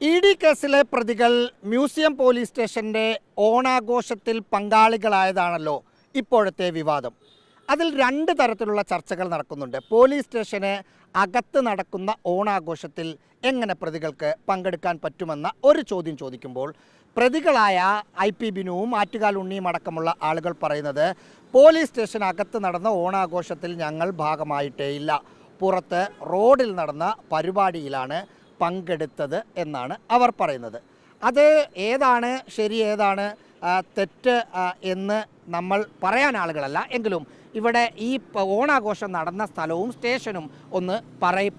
ED. കേസിലെ പ്രതികൾ museum police സ്റ്റേഷൻ്റെ ഓണാഘോഷത്തിൽ പങ്കാളികളായതാണല്ലോ ഇപ്പോഴത്തെ വിവാദം. അതിൽ രണ്ട് തരത്തിലുള്ള ചർച്ചകൾ നടക്കുന്നുണ്ട്. പോലീസ് സ്റ്റേഷന് അകത്ത് നടക്കുന്ന ഓണാഘോഷത്തിൽ എങ്ങനെ പ്രതികൾക്ക് പങ്കെടുക്കാൻ പറ്റുമെന്ന ഒരു ചോദ്യം ചോദിക്കുമ്പോൾ പ്രതികളായ IP ബിനുവും ആറ്റുകാൽ ഉണ്ണിയും അടക്കമുള്ള ആളുകൾ പറയുന്നത് പോലീസ് സ്റ്റേഷനകത്ത് നടന്ന ഓണാഘോഷത്തിൽ ഞങ്ങൾ ഭാഗമായിട്ടേയില്ല, പുറത്ത് റോഡിൽ നടന്ന പരിപാടിയിലാണ് പങ്കെടുത്തത് എന്നാണ് അവർ പറയുന്നത്. അത് ഏതാണ് ശരി ഏതാണ് തെറ്റ് എന്ന് നമ്മൾ പറയാൻ ആളുകളല്ല. എങ്കിലും ഇവിടെ ഈ ഓണാഘോഷം നടന്ന സ്ഥലവും സ്റ്റേഷനും ഒന്ന്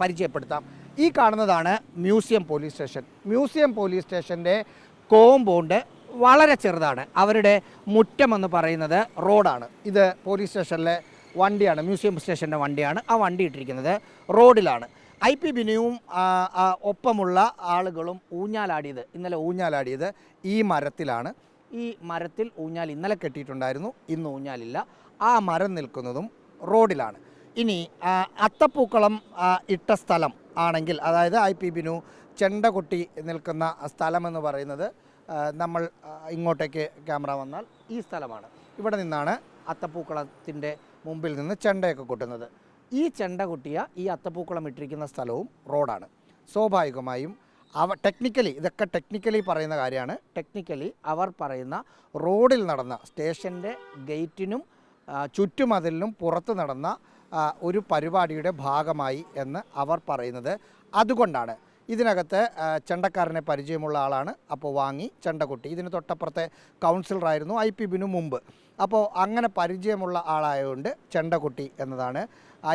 പരിചയപ്പെടുത്താം. ഈ കാണുന്നതാണ് museum police station. Museum police സ്റ്റേഷൻ്റെ കോമ്പൗണ്ട് വളരെ ചെറുതാണ്. അവരുടെ മുറ്റമെന്ന് പറയുന്നത് റോഡാണ്. ഇത് പോലീസ് സ്റ്റേഷനിലെ വണ്ടിയാണ്, മ്യൂസിയം സ്റ്റേഷൻ്റെ വണ്ടിയാണ്. ആ വണ്ടി ഇട്ടിരിക്കുന്നത് റോഡിലാണ്. IP ബിനുവും ഒപ്പമുള്ള ആളുകളും ഇന്നലെ ഊഞ്ഞാലാടിയത് ഈ മരത്തിലാണ്. ഈ മരത്തിൽ ഊഞ്ഞാൽ ഇന്നലെ കെട്ടിയിട്ടുണ്ടായിരുന്നു, ഇന്ന് ഊഞ്ഞാലില്ല. ആ മരം നിൽക്കുന്നതും റോഡിലാണ്. ഇനി അത്തപ്പൂക്കളം ഇട്ട സ്ഥലം ആണെങ്കിൽ, അതായത് IP ബിനു ചെണ്ട കൊട്ടി നിൽക്കുന്ന സ്ഥലമെന്ന് പറയുന്നത്, നമ്മൾ ഇങ്ങോട്ടേക്ക് ക്യാമറ വന്നാൽ ഈ സ്ഥലമാണ്. ഇവിടെ നിന്നാണ് അത്തപ്പൂക്കളത്തിൻ്റെ മുമ്പിൽ നിന്ന് ചെണ്ടയൊക്കെ കൊട്ടുന്നത്. ഈ ചെണ്ട കൊട്ടിയ ഈ അത്തപ്പൂക്കളം ഇട്ടിരിക്കുന്ന സ്ഥലവും റോഡാണ്. സ്വാഭാവികമായും ഇതൊക്കെ ടെക്നിക്കലി പറയുന്ന കാര്യമാണ്. ടെക്നിക്കലി അവർ പറയുന്ന റോഡിൽ നടന്ന സ്റ്റേഷൻ്റെ ഗേറ്റിനും ചുറ്റുമതിലിനും പുറത്ത് നടന്ന ഒരു പരിപാടിയുടെ ഭാഗമായി എന്ന് അവർ പറയുന്നത്. അതുകൊണ്ടാണ് ഇതിനകത്ത് ചെണ്ടക്കാരനെ പരിചയമുള്ള ആളാണ്. അപ്പോൾ വാങ്ങി ചെണ്ട കൊട്ടി. ഇതിന് തൊട്ടപ്പുറത്തെ കൗൺസിലറായിരുന്നു IP ബിനു മുമ്പ്. അപ്പോൾ അങ്ങനെ പരിചയമുള്ള ആളായതുകൊണ്ട് ചെണ്ട കൊട്ടി എന്നതാണ്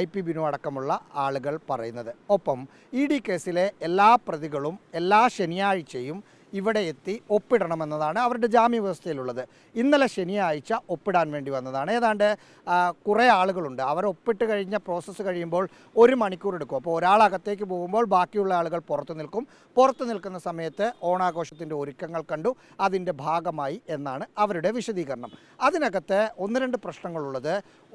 IP ബിനു അടക്കമുള്ള ആളുകൾ പറയുന്നത്. ഒപ്പം ED കേസിലെ എല്ലാ പ്രതികളും എല്ലാ ശനിയാഴ്ചയും ഇവിടെ എത്തി ഒപ്പിടണമെന്നതാണ് അവരുടെ ജാമ്യ വ്യവസ്ഥയിലുള്ളത്. ഇന്നലെ ശനിയാഴ്ച ഒപ്പിടാൻ വേണ്ടി വന്നതാണ്. ഏതാണ്ട് കുറേ ആളുകളുണ്ട്. അവർ ഒപ്പിട്ട് കഴിഞ്ഞ പ്രോസസ്സ് കഴിയുമ്പോൾ 1 മണിക്കൂർ എടുക്കും. അപ്പോൾ ഒരാളകത്തേക്ക് പോകുമ്പോൾ ബാക്കിയുള്ള ആളുകൾ പുറത്ത് നിൽക്കും. പുറത്ത് നിൽക്കുന്ന സമയത്ത് ഓണാഘോഷത്തിൻ്റെ ഒരുക്കങ്ങൾ കണ്ടു, അതിൻ്റെ ഭാഗമായി എന്നാണ് അവരുടെ വിശദീകരണം. അതിനകത്ത് 1-2 പ്രശ്നങ്ങളുള്ളത്.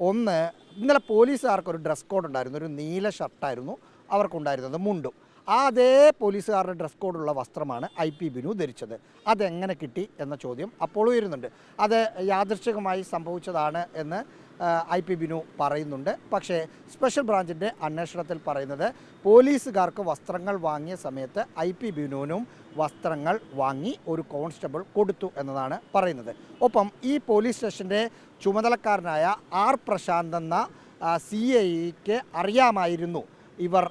ഒന്ന്, ഇന്നലെ പോലീസുകാർക്കൊരു ഡ്രസ് കോഡ് ഉണ്ടായിരുന്നു. ഒരു നീല ഷർട്ടായിരുന്നു അവർക്കുണ്ടായിരുന്നത്, മുണ്ടും. അതേ പോലീസുകാരുടെ ഡ്രസ് കോഡുള്ള വസ്ത്രമാണ് IP ബിനു ധരിച്ചത്. അതെങ്ങനെ കിട്ടി എന്ന ചോദ്യം അപ്പോൾ ഉയരുന്നുണ്ട്. അത് യാദൃച്ഛികമായി സംഭവിച്ചതാണ് എന്ന് IP ബിനു പറയുന്നുണ്ട്. പക്ഷേ സ്പെഷ്യൽ ബ്രാഞ്ചിൻ്റെ അന്വേഷണത്തിൽ പറയുന്നത് പോലീസുകാർക്ക് വസ്ത്രങ്ങൾ വാങ്ങിയ സമയത്ത് IP ബിനുവിനും വസ്ത്രങ്ങൾ വാങ്ങി ഒരു കോൺസ്റ്റബിൾ കൊടുത്തു എന്നതാണ് പറയുന്നത്. ഒപ്പം ഈ പോലീസ് സ്റ്റേഷൻ്റെ ചുമതലക്കാരനായ R പ്രശാന്ത് എന്ന CIക്ക് അറിയാമായിരുന്നു ഇവർ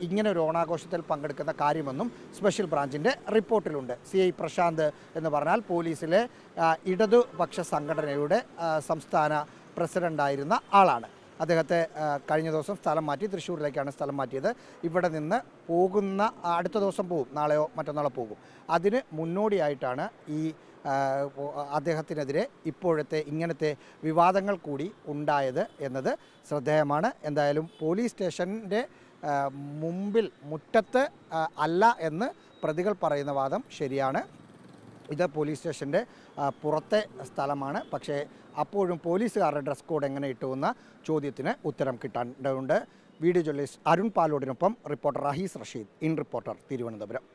ഇങ്ങനെ ഒരു ഓണാഘോഷത്തിൽ പങ്കെടുക്കുന്ന കാര്യമെന്നും സ്പെഷ്യൽ ബ്രാഞ്ചിൻ്റെ റിപ്പോർട്ടിലുണ്ട്. CI പ്രശാന്ത് എന്ന് പറഞ്ഞാൽ പോലീസിലെ ഇടതുപക്ഷ സംഘടനയുടെ സംസ്ഥാന പ്രസിഡൻ്റായിരുന്ന ആളാണ്. അദ്ദേഹത്തെ കഴിഞ്ഞ ദിവസം സ്ഥലം മാറ്റി തൃശ്ശൂരിലേക്കാണ് സ്ഥലം മാറ്റിയത്. ഇവിടെ നിന്ന് അടുത്ത ദിവസം പോകും, നാളെയോ മറ്റന്നാളോ പോകും. അതിന് മുന്നോടിയായിട്ടാണ് ഈ അദ്ദേഹത്തിനെതിരെ ഇപ്പോഴത്തെ ഇങ്ങനത്തെ വിവാദങ്ങൾ കൂടി ഉണ്ടായത് എന്നത് ശ്രദ്ധേയമാണ്. എന്തായാലും പോലീസ് സ്റ്റേഷൻ്റെ മുറ്റത്ത് അല്ല എന്ന് പ്രതികൾ പറയുന്ന വാദം ശരിയാണ്. ഇത് പോലീസ് സ്റ്റേഷൻ്റെ പുറത്തെ സ്ഥലമാണ്. പക്ഷേ അപ്പോഴും പോലീസുകാരുടെ ഡ്രസ് കോഡ് എങ്ങനെ ഇട്ടുവെന്ന ചോദ്യത്തിന് ഉത്തരം കിട്ടേണ്ടതുണ്ട്. വീഡിയോ ജേർണലിസ്റ്റ് അരുൺ പാലോടിനൊപ്പം reporter Raheez Rasheed, in reporter, Thiruvananthapuram.